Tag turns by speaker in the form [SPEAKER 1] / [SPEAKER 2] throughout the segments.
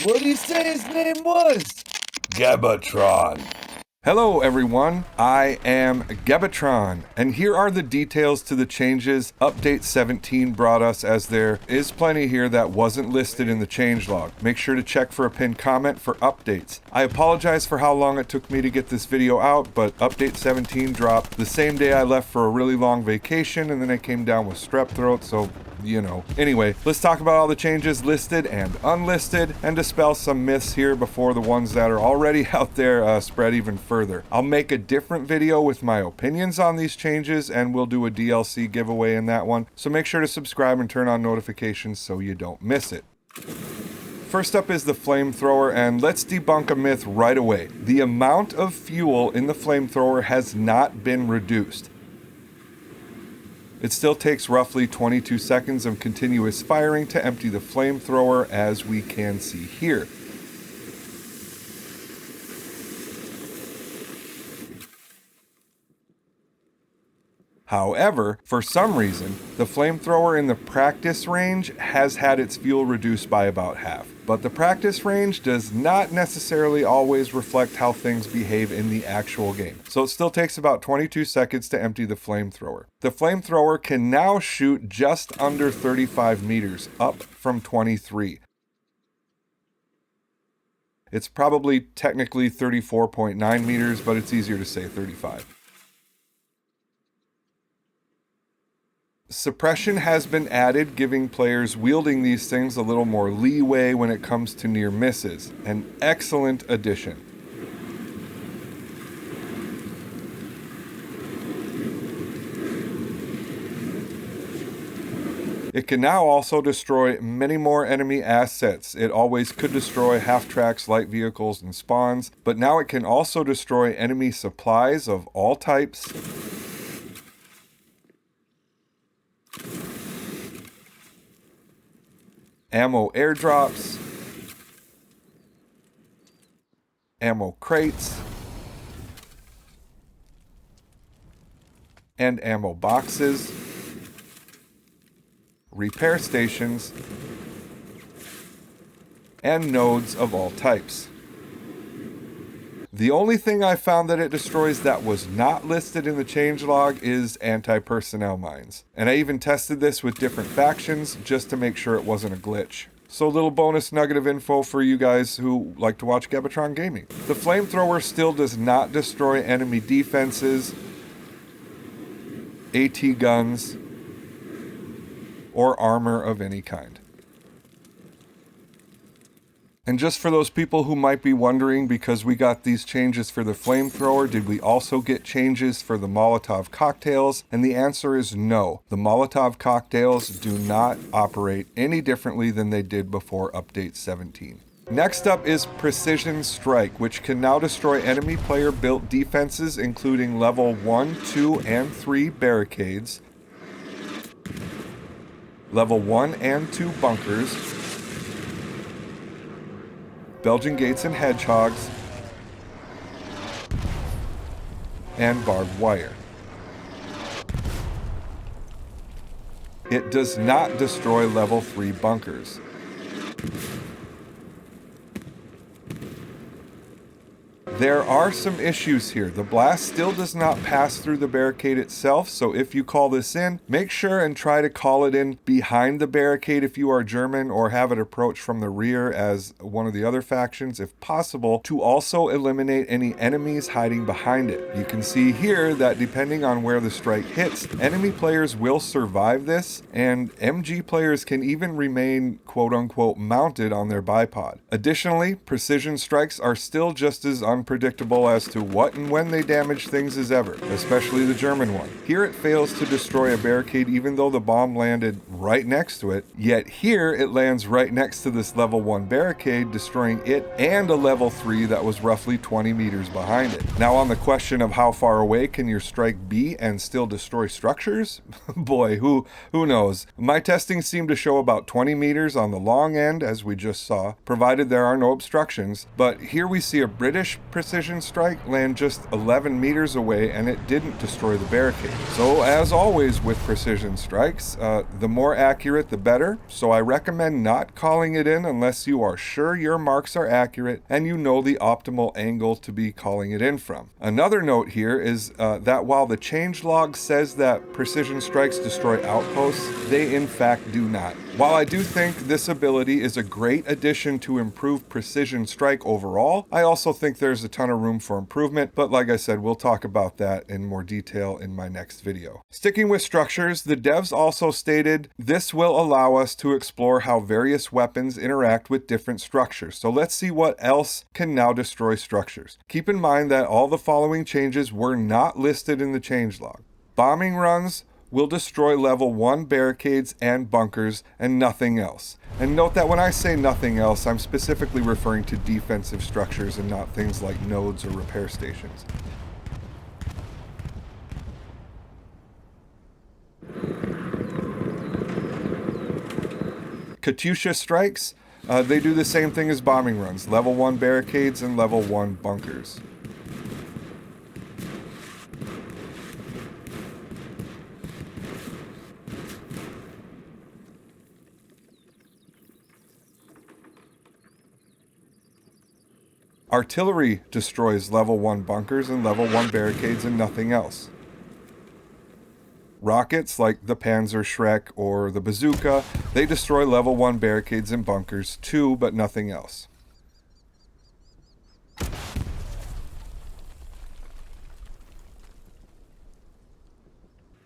[SPEAKER 1] What did he say his name was? Gebatron. Hello everyone, I am Gebatron, and here are the details to the changes Update 17 brought us, as there is plenty here that wasn't listed in the changelog. Make sure to check for a pinned comment for updates. I apologize for how long it took me to get this video out, but Update 17 dropped the same day I left for a really long vacation, and then I came down with strep throat, so you know. Anyway, let's talk about all the changes listed and unlisted and dispel some myths here before the ones that are already out there spread even further. I'll make a different video with my opinions on these changes, and we'll do a DLC giveaway in that one, so make sure to subscribe and turn on notifications so you don't miss it. First up is the flamethrower, and let's debunk a myth right away. The amount of fuel in the flamethrower has not been reduced. It still takes roughly 22 seconds of continuous firing to empty the flamethrower, as we can see here. However, for some reason, the flamethrower in the practice range has had its fuel reduced by about half. But the practice range does not necessarily always reflect how things behave in the actual game. So it still takes about 22 seconds to empty the flamethrower. The flamethrower can now shoot just under 35 meters, up from 23. It's probably technically 34.9 meters, but it's easier to say 35. Suppression has been added, giving players wielding these things a little more leeway when it comes to near misses. An excellent addition. It can now also destroy many more enemy assets. It always could destroy half-tracks, light vehicles, and spawns, but now it can also destroy enemy supplies of all types, ammo airdrops, ammo crates, and ammo boxes, repair stations, and nodes of all types. The only thing I found that it destroys that was not listed in the changelog is anti-personnel mines. And I even tested this with different factions just to make sure it wasn't a glitch. So a little bonus nugget of info for you guys who like to watch Gebatron Gaming. The flamethrower still does not destroy enemy defenses, AT guns, or armor of any kind. And just for those people who might be wondering, because we got these changes for the flamethrower, did we also get changes for the Molotov cocktails? And the answer is no. The Molotov cocktails do not operate any differently than they did before Update 17. Next up is Precision Strike, which can now destroy enemy player-built defenses, including level 1, 2, and 3 barricades, level 1 and 2 bunkers, Belgian gates and hedgehogs, and barbed wire. It does not destroy level 3 bunkers. There are some issues here. The blast still does not pass through the barricade itself, so if you call this in, make sure and try to call it in behind the barricade if you are German, or have it approach from the rear as one of the other factions if possible, to also eliminate any enemies hiding behind it. You can see here that depending on where the strike hits, enemy players will survive this, and MG players can even remain quote-unquote mounted on their bipod. Additionally, precision strikes are still just as unpredictable as to what and when they damage things as ever, especially the German one. Here it fails to destroy a barricade even though the bomb landed right next to it, yet here it lands right next to this level 1 barricade, destroying it and a level 3 that was roughly 20 meters behind it. Now on the question of how far away can your strike be and still destroy structures? Boy, who knows? My testing seemed to show about 20 meters on the long end, as we just saw, provided there are no obstructions, but here we see a British Precision Strike land just 11 meters away and it didn't destroy the barricade. So as always with Precision Strikes, the more accurate the better, so I recommend not calling it in unless you are sure your marks are accurate and you know the optimal angle to be calling it in from. Another note here is that while the changelog says that Precision Strikes destroy outposts, they in fact do not. While I do think this ability is a great addition to improve Precision Strike overall, I also think there's a ton of room for improvement, but like I said, we'll talk about that in more detail in my next video. Sticking with structures, the devs also stated this will allow us to explore how various weapons interact with different structures. So let's see what else can now destroy structures. Keep in mind that all the following changes were not listed in the changelog. Bombing runs will destroy level 1 barricades and bunkers and nothing else. And note that when I say nothing else, I'm specifically referring to defensive structures and not things like nodes or repair stations. Katyusha strikes, they do the same thing as bombing runs, level 1 barricades and level 1 bunkers. Artillery destroys level 1 bunkers and level 1 barricades and nothing else. Rockets, like the Panzer Shrek or the bazooka, they destroy level 1 barricades and bunkers too, but nothing else.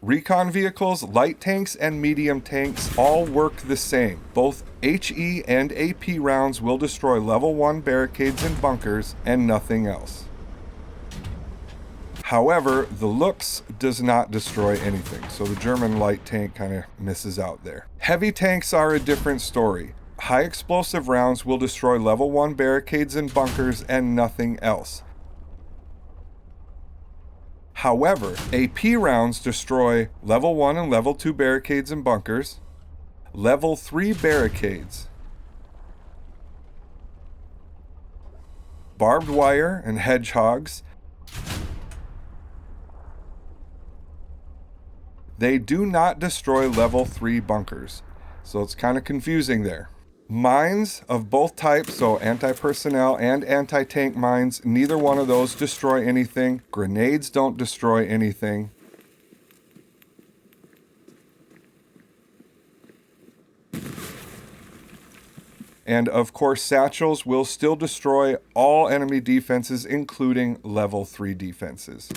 [SPEAKER 1] Recon vehicles, light tanks, and medium tanks all work the same. Both HE and AP rounds will destroy level 1 barricades and bunkers and nothing else. However, the Lux does not destroy anything, so the German light tank kind of misses out there. Heavy tanks are a different story. High explosive rounds will destroy level 1 barricades and bunkers and nothing else. However, AP rounds destroy level 1 and level 2 barricades and bunkers, level 3 barricades, barbed wire and hedgehogs. They do not destroy level 3 bunkers, so it's kind of confusing there. Mines of both types, so anti-personnel and anti-tank mines, neither one of those destroy anything. Grenades don't destroy anything. And of course, satchels will still destroy all enemy defenses, including level 3 defenses.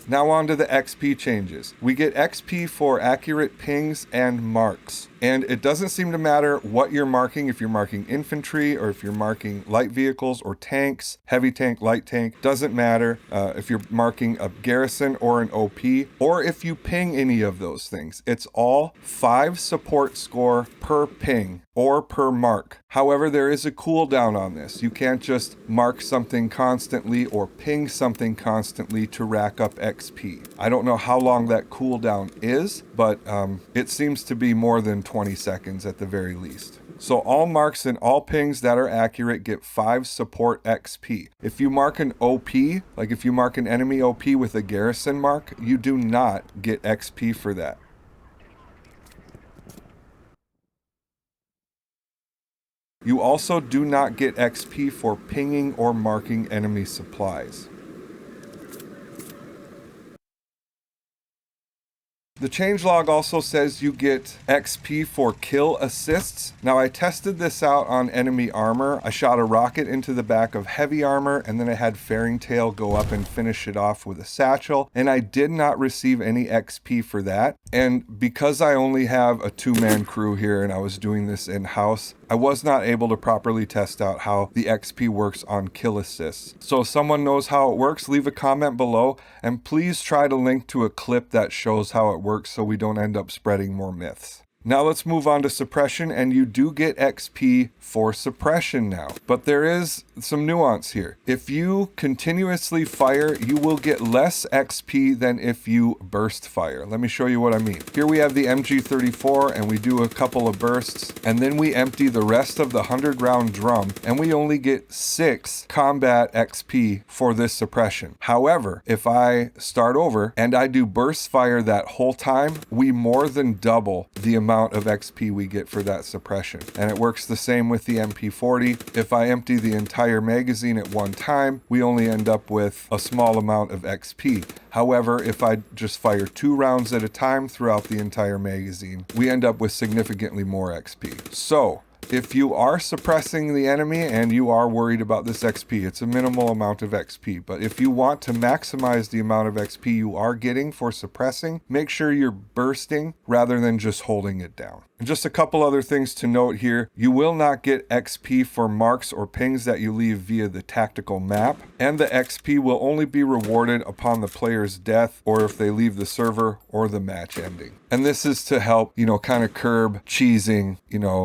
[SPEAKER 1] Now on to the XP changes. We get XP for accurate pings and marks. And it doesn't seem to matter what you're marking, if you're marking infantry or if you're marking light vehicles or tanks, heavy tank, light tank, doesn't matter if you're marking a garrison or an OP, or if you ping any of those things. It's all 5 support score per ping or per mark. However, there is a cooldown on this. You can't just mark something constantly or ping something constantly to rack up XP. I don't know how long that cooldown is, but it seems to be more than 20 seconds at the very least. So all marks and all pings that are accurate get 5 support XP. If you mark an OP, like if you mark an enemy OP with a garrison mark, you do not get XP for that. You also do not get XP for pinging or marking enemy supplies. The changelog also says you get XP for kill assists. Now I tested this out on enemy armor. I shot a rocket into the back of heavy armor and then I had Fairing Tail go up and finish it off with a satchel, and I did not receive any XP for that. And because I only have a 2-man crew here and I was doing this in-house, I was not able to properly test out how the XP works on kill assists. So if someone knows how it works, leave a comment below, and please try to link to a clip that shows how it works so we don't end up spreading more myths. Now let's move on to suppression, and you do get XP for suppression now. But there is some nuance here. If you continuously fire, you will get less XP than if you burst fire. Let me show you what I mean. Here we have the MG34 and we do a couple of bursts, and then we empty the rest of the 100-round drum, and we only get 6 combat XP for this suppression. However, if I start over and I do burst fire that whole time, we more than double the amount of XP we get for that suppression. And it works the same with the MP40. If I empty the entire magazine at one time, we only end up with a small amount of XP. However, if I just fire 2 rounds at a time throughout the entire magazine, we end up with significantly more XP. So, if you are suppressing the enemy and you are worried about this XP, it's a minimal amount of XP, but if you want to maximize the amount of XP you are getting for suppressing, make sure you're bursting rather than just holding it down. And just a couple other things to note here. You will not get XP for marks or pings that you leave via the tactical map, and the XP will only be rewarded upon the player's death or if they leave the server or the match ending. And this is to help, kind of curb cheesing,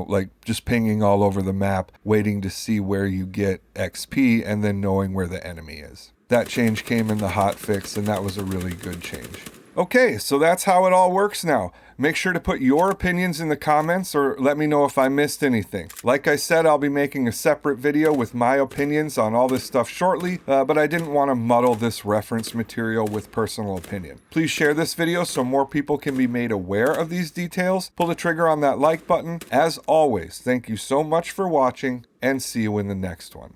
[SPEAKER 1] like just pinging all over the map, waiting to see where you get XP and then knowing where the enemy is. That change came in the hotfix, and that was a really good change. Okay, so that's how it all works now. Make sure to put your opinions in the comments or let me know if I missed anything. Like I said, I'll be making a separate video with my opinions on all this stuff shortly, but I didn't want to muddle this reference material with personal opinion. Please share this video so more people can be made aware of these details. Pull the trigger on that like button. As always, thank you so much for watching, and see you in the next one.